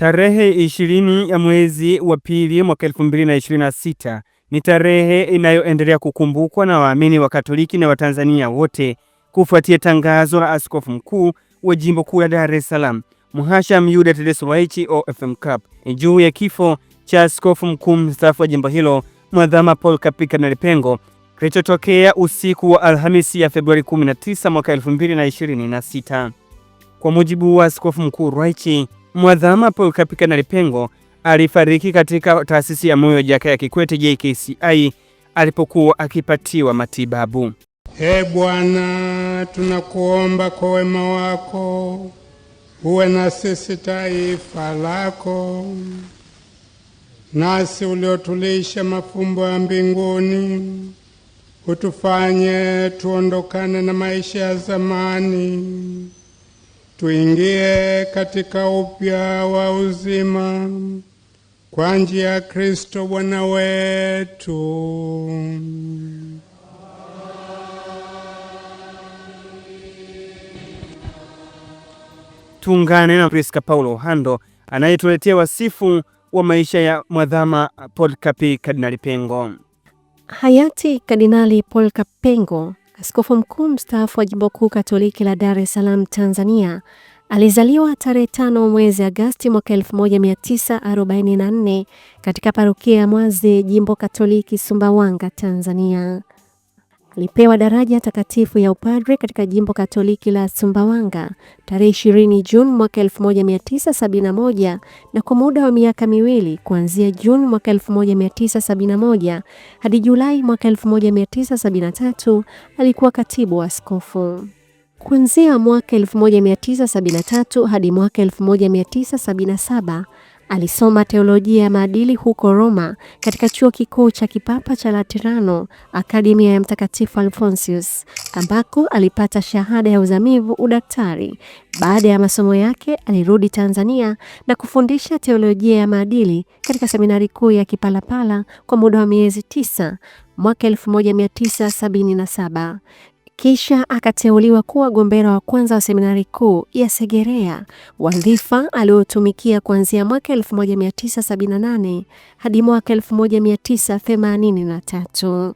Tarehe 20 ya mwezi wa pili mwaka 2026 ni tarehe inayoendelea kukumbukwa na waamini wa Katoliki na Watanzania wote kufuatia tangazo la Askofu Mkuu wa Jimbo Kuu la Dar es Salaam, Mhashamu Yuda Thaddaeus Ruwa'ichi OFM Cap, juu ya kifo cha Askofu Mkuu mstaafu wa jimbo hilo Mwadhama Polycarp Kardinali Pengo kilichotokea usiku wa Alhamisi ya Februari 19 mwaka 2026. Kwa mujibu wa Askofu Mkuu Ruwa'ichi, Mwadhama Polycarp Kardinali Pengo alifariki katika taasisi ya moyo Jakaya Kikwete JKCI alipokuwa akipatiwa matibabu. Bwana, tunakuomba kwa wema wako uwe na sisi taifa lako, nasi uliotulisha mafumbo ya mbinguni utufanye tuondokane na maisha ya zamani, tuingie katika upya wa uzima kwa njia ya Kristo Bwana wetu. Tuungane na Priska Paulo Hando anayetuletea wasifu wa maisha ya Mwadhama Polycarp Kardinali Pengo. Hayati Kardinali Polycarp Pengo, askofu mkuu mstaafu wa Jimbo Kuu Katoliki la Dar es Salaam, Tanzania, alizaliwa tarehe 5 mwezi Agosti mwaka 1944 katika parokia ya Mwazi, Jimbo Katoliki Sumbawanga, Tanzania. Alipewa daraja takatifu ya upadre katika Jimbo Katoliki la Sumbawanga tarehe 20 Juni mwaka 1971 na kwa muda wa miaka miwili kuanzia Juni mwaka 1971 hadi Julai mwaka 1973 alikuwa katibu wa askofu. Kuanzia mwaka 1973 hadi mwaka 1977 alisoma teolojia ya maadili huko Roma katika chuo kikuu cha kipapa cha Laterano, Akademia ya Mtakatifu Alfonsius, ambako alipata shahada ya uzamivu udaktari. Baada ya masomo yake alirudi Tanzania na kufundisha teolojia ya maadili katika seminari kuu ya Kipalapala kwa muda wa miezi 9 mwaka 1977. Kisha akateuliwa kuwa gombera wa kwanza wa seminari kuu ya Segerea, wadhifa aliotumikia kuanzia mwaka 1978 hadi mwaka 1983.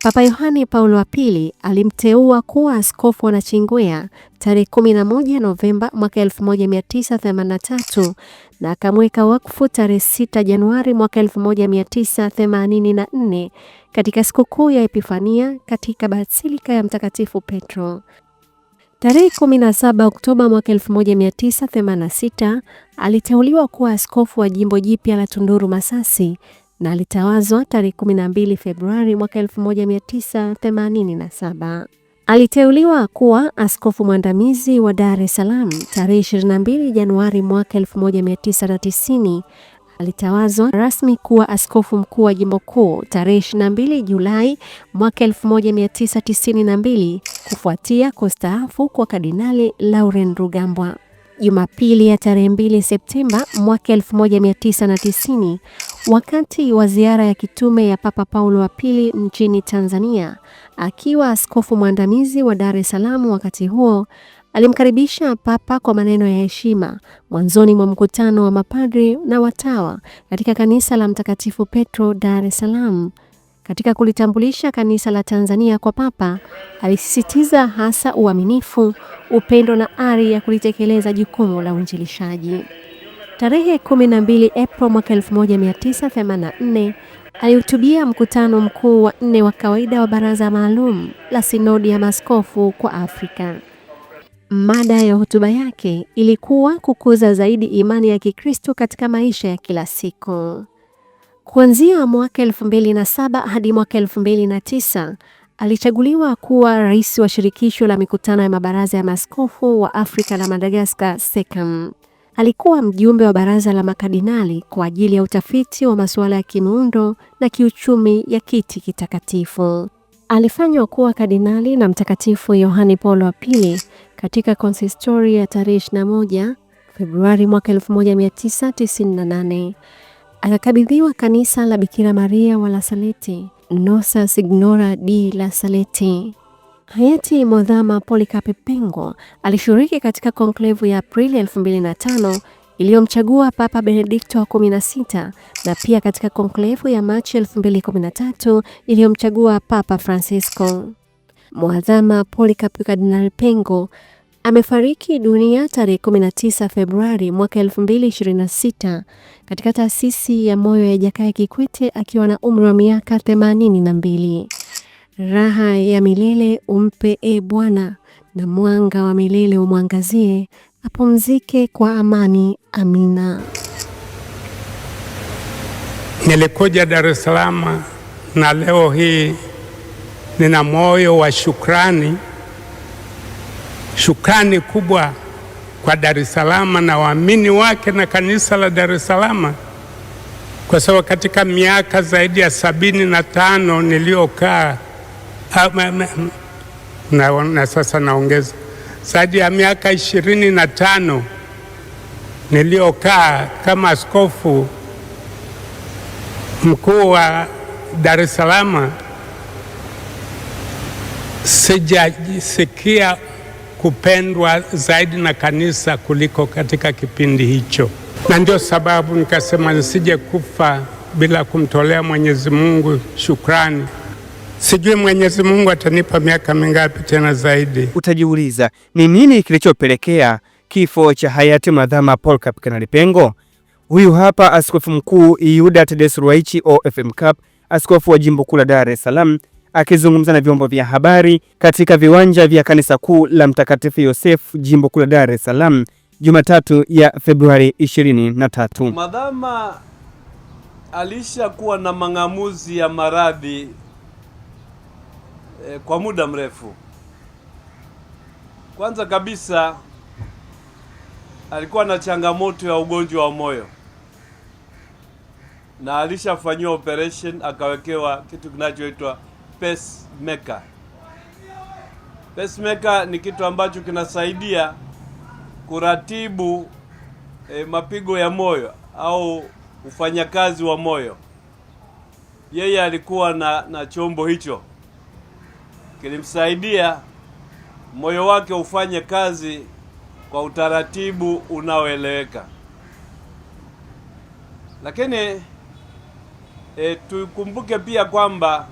Papa Yohane Paulo wa Pili alimteua kuwa askofu wa Nachingwea tarehe 11 Novemba mwaka 1983 na akamweka wakfu tarehe 6 Januari mwaka 1984 katika sikukuu ya Epifania katika Basilika ya Mtakatifu Petro. Tarehe 17 Oktoba mwaka 1986 aliteuliwa kuwa askofu wa jimbo jipya la Tunduru Masasi na alitawazwa tarehe 12 Februari mwaka 1987. Aliteuliwa kuwa askofu mwandamizi wa Dar es Salaam tarehe 22 Januari mwaka 1990. Alitawazwa rasmi kuwa askofu mkuu wa jimbo kuu tarehe 22 Julai mwaka 1992 kufuatia kustaafu kwa Kardinali Laurent Rugambwa. Jumapili ya tarehe 2 Septemba mwaka 1990, wakati wa ziara ya kitume ya Papa Paulo wa Pili nchini Tanzania, akiwa askofu mwandamizi wa Dar es Salaam wakati huo, alimkaribisha Papa kwa maneno ya heshima mwanzoni mwa mkutano wa mapadri na watawa katika kanisa la Mtakatifu Petro, Dar es Salaam. Katika kulitambulisha kanisa la Tanzania kwa Papa, alisisitiza hasa uaminifu, upendo na ari ya kulitekeleza jukumu la uinjilishaji. Tarehe 12 Aprili mwaka 1984 alihutubia mkutano mkuu wa 4 wa kawaida wa baraza maalum la Sinodi ya Maaskofu kwa Afrika. Mada ya hotuba yake ilikuwa kukuza zaidi imani ya Kikristo katika maisha ya kila siku. Kuanzia mwaka 2007 hadi mwaka 2009 alichaguliwa kuwa rais wa shirikisho la mikutano ya mabaraza ya maaskofu wa Afrika na Madagascar SECAM. Alikuwa mjumbe wa baraza la makardinali kwa ajili ya utafiti wa masuala ya kimuundo na kiuchumi ya kiti kitakatifu. Alifanywa kuwa kardinali na Mtakatifu Yohane Paulo wa Pili katika konsistori ya tarehe 21 Februari mwaka 1998. Akakabidhiwa kanisa la Bikira Maria wa La Salete, Nossa Signora di La Salete. Hayati Mwadhama Polycarp Pengo alishiriki katika konklevu ya Aprili 2005 iliyomchagua Papa Benedikto wa 16 na pia katika konklevu ya Machi 2013 iliyomchagua Papa Francisco. Mwadhama Polycarp Kardinali Pengo amefariki dunia tarehe 19 Februari mwaka 2026 katika taasisi ya moyo ya Jakaya Kikwete akiwa na umri wa miaka 82. Raha ya milele umpe Bwana, na mwanga wa milele umwangazie, apumzike kwa amani. Amina. Nilikuja Dar es Salaam na leo hii nina moyo wa shukrani kubwa kwa Dar es Salaam na waamini wake na kanisa la Dar es Salaam, kwa sababu katika miaka zaidi ya 75 niliokaa na sasa naongeza zaidi ya miaka 25 niliokaa kama askofu mkuu wa Dar es Salaam, sijasikia kupendwa zaidi na kanisa kuliko katika kipindi hicho, na ndio sababu nikasema nisije kufa bila kumtolea Mwenyezi Mungu shukrani. Sijui Mwenyezi Mungu atanipa miaka mingapi tena zaidi. Utajiuliza ni nini kilichopelekea kifo cha hayati Mwadhama Polycarp Kardinali Pengo? Huyu hapa Askofu Mkuu Yuda Thaddaeus Ruwa'ichi OFM Cap, askofu wa Jimbo Kuu la Dar es Salaam, akizungumza na vyombo vya habari katika viwanja vya Kanisa Kuu la Mtakatifu Yosefu Jimbo Kuu la Dar es Salaam Jumatatu ya Februari 23. Mwadhama alishakuwa na mang'amuzi ya maradhi kwa muda mrefu. Kwanza kabisa alikuwa na changamoto ya ugonjwa wa moyo, na alishafanyiwa operation akawekewa kitu kinachoitwa pacemaker. Pacemaker ni kitu ambacho kinasaidia kuratibu mapigo ya moyo au ufanyakazi wa moyo. Yeye alikuwa na chombo hicho, kilimsaidia moyo wake ufanye kazi kwa utaratibu unaoeleweka. Lakini tukumbuke pia kwamba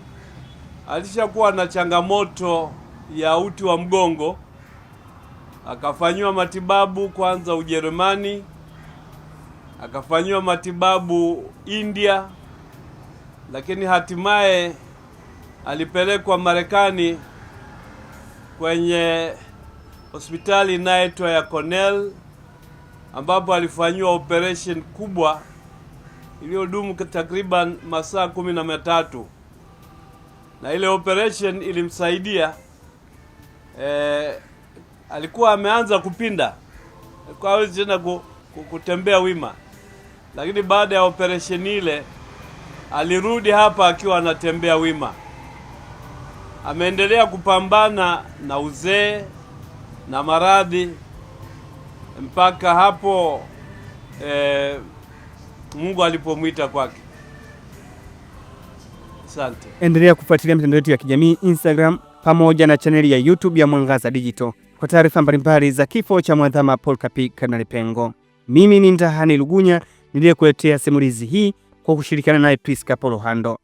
alishakuwa na changamoto ya uti wa mgongo, akafanyiwa matibabu kwanza Ujerumani, akafanyiwa matibabu India, lakini hatimaye alipelekwa Marekani kwenye hospitali inayoitwa ya Cornell, ambapo alifanyiwa operation kubwa iliyodumu takriban masaa 13, na ile operation ilimsaidia alikuwa ameanza kupinda, alikuwa hawezi tena kutembea wima, lakini baada ya operation ile alirudi hapa akiwa anatembea wima. Ameendelea kupambana na uzee na maradhi mpaka hapo Mungu alipomwita kwake. Asante. Endelea kufuatilia mitandao yetu ya kijamii Instagram pamoja na chaneli ya YouTube ya Mwangaza Digital kwa taarifa mbalimbali za kifo cha Mwadhama Polycarp Kardinali Pengo. Mimi ni Ndahani Lugunya niliyekuletea simulizi hii kwa kushirikiana naye Priska Polohando.